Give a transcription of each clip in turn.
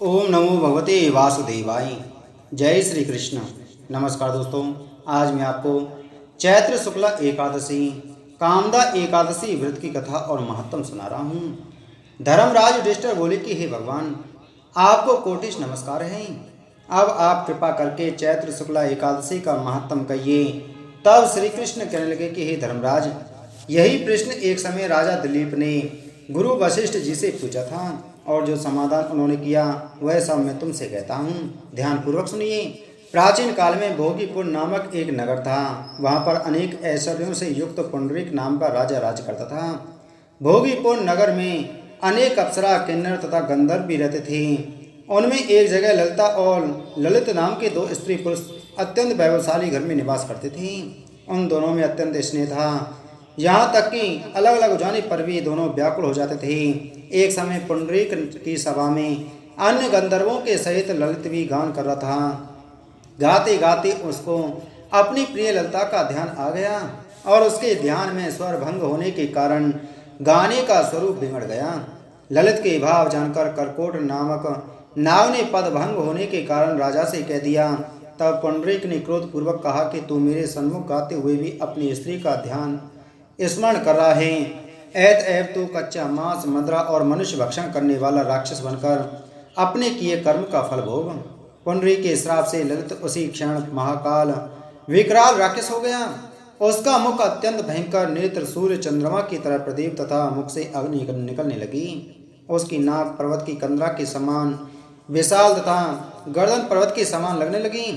ओम नमो भगवते वासुदेवाय। जय श्री कृष्ण। नमस्कार दोस्तों, आज मैं आपको चैत्र शुक्ला एकादशी कामदा एकादशी व्रत की कथा और महत्व सुना रहा हूँ। धर्मराज युधिष्ठिर बोले कि हे भगवान, आपको कोटिश नमस्कार है। अब आप कृपा करके चैत्र शुक्ला एकादशी का महत्व कहिए। तब श्री कृष्ण कहने लगे कि हे धर्मराज, यही प्रश्न एक समय राजा दिलीप ने गुरु वशिष्ठ जी से पूछा था और जो समाधान उन्होंने किया वह सब मैं तुमसे कहता हूँ। ध्यान पूर्वक सुनिए। प्राचीन काल में भोगीपुर नामक एक नगर था। वहाँ पर अनेक ऐश्वर्यों से युक्त पुंडरीक नाम का राजा राज करता था। भोगीपुर नगर में अनेक अप्सरा, किन्नर तथा गंधर्व भी रहते थे। उनमें एक जगह ललिता और ललित नाम के दो स्त्री पुरुष अत्यंत वैभवशाली घर में निवास करते थे। उन दोनों में अत्यंत स्नेह था, यहाँ तक कि अलग अलग हो जाने पर भी दोनों व्याकुल हो जाते थे। एक समय पुंडरीक की सभा में अन्य गंधर्वों के सहित ललित भी गान कर रहा था। गाते गाते उसको अपनी प्रिय ललिता का ध्यान आ गया और उसके ध्यान में स्वर भंग होने के कारण गाने का स्वरूप बिगड़ गया। ललित के भाव जानकर करकोट नामक नाव ने पद भंग होने के कारण राजा से कह दिया। तब पुंडरीक ने क्रोधपूर्वक कहा कि तू मेरे सन्मुख गाते हुए भी अपनी स्त्री का ध्यान स्मरण कर रहा है। ऐत ऐब तो कच्चा मांस, मदरा और मनुष्य भक्षण करने वाला राक्षस बनकर अपने किए कर्म का फल भोग। पुंडरीक के श्राप से ललित उसी क्षण महाकाल विकराल राक्षस हो गया। उसका मुख अत्यंत भयंकर, नेत्र सूर्य चंद्रमा की तरह प्रदीप तथा मुख से अग्नि निकलने लगी। उसकी नाक पर्वत की कंदरा के समान विशाल तथा गर्दन पर्वत के समान लगने लगी।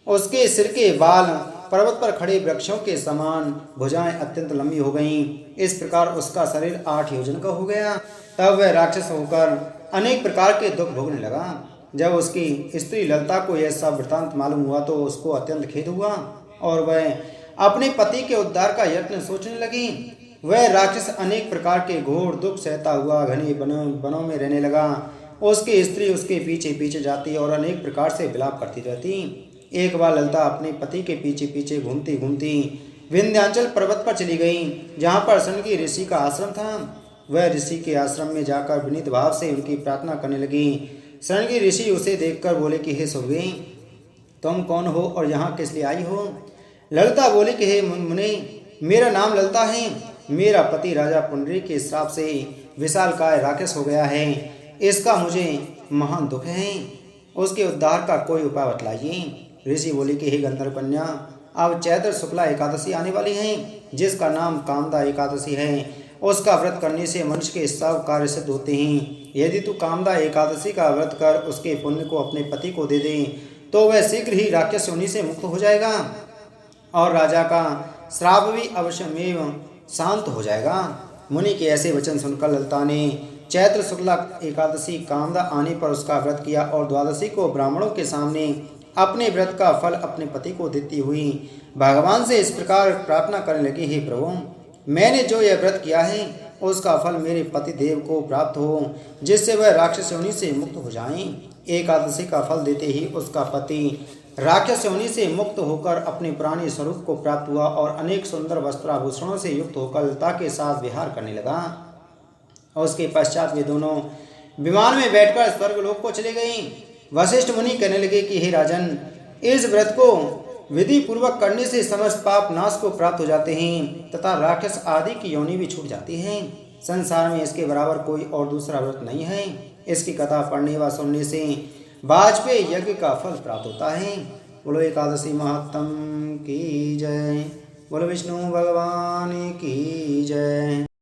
उसके सिर के बाल पर्वत पर खड़े वृक्षों के समान, भुजाएं अत्यंत लंबी हो गईं। इस प्रकार उसका शरीर 8 योजन का हो गया। तब वह राक्षस होकर अनेक प्रकार के दुख भोगने लगा। जब उसकी स्त्री ललिता को यह सब वृतांत मालूम हुआ तो उसको अत्यंत खेद हुआ और वह अपने पति के उद्धार का यत्न सोचने लगी। वह राक्षस अनेक प्रकार के घोर दुख सहता हुआ घने वनों में रहने लगा। उसकी स्त्री उसके पीछे पीछे जाती और अनेक प्रकार से विलाप करती रहती। एक बार ललिता अपने पति के पीछे पीछे घूमती घूमती विंध्याचल पर्वत पर चली गई, जहाँ पर शृंगी ऋषि का आश्रम था। वह ऋषि के आश्रम में जाकर विनीत भाव से उनकी प्रार्थना करने लगी। शृंगी ऋषि उसे देखकर बोले कि हे सुरभि, तुम कौन हो और यहाँ किस लिए आई हो? ललिता बोली कि हे मुनि, मेरा नाम ललिता है। मेरा पति राजा पुंडरीक के श्राप से विशालकाय राक्षस हो गया है। इसका मुझे महान दुख है। उसके उद्धार का कोई उपाय बतलाइए। ऋषि बोले कि हे गंधर्व कन्या, अब चैत्र शुक्ला एकादशी आने वाली है, जिसका नाम कामदा एकादशी है। उसका व्रत करने से मनुष्य के सब कार्य सिद्ध होते हैं। यदि तू कामदा एकादशी का व्रत कर उसके पुण्य को अपने पति को दे दे तो वह शीघ्र ही राक्षस योनि से मुक्त हो जाएगा और राजा का श्राप भी अवश्यमेव शांत हो जाएगा। मुनि के ऐसे वचन सुनकर ललिता ने चैत्र शुक्ला एकादशी कामदा आने पर उसका व्रत किया और द्वादशी को ब्राह्मणों के सामने अपने व्रत का फल अपने पति को देती हुई भगवान से इस प्रकार प्रार्थना करने लगी, हे प्रभु, मैंने जो यह व्रत किया है उसका फल मेरे पति देव को प्राप्त हो, जिससे वह राक्षस योनि से मुक्त हो जाएं। एकादशी का फल देते ही उसका पति राक्षस योनि से मुक्त होकर अपने पुराने स्वरूप को प्राप्त हुआ और अनेक सुंदर वस्त्राभूषणों से युक्त होकर ललिता के साथ विहार करने लगा। और उसके पश्चात वे दोनों विमान में बैठकर स्वर्गलोक को चले गई। वशिष्ठ मुनि कहने लगे कि हे राजन, इस व्रत को विधि पूर्वक करने से समस्त पाप नाश को प्राप्त हो जाते हैं तथा राक्षस आदि की योनि भी छूट जाती है। संसार में इसके बराबर कोई और दूसरा व्रत नहीं है। इसकी कथा पढ़ने व सुनने से वाजपेयी यज्ञ का फल प्राप्त होता है। बोलो एकादशी महात्म की जय। बोलो विष्णु भगवान की जय।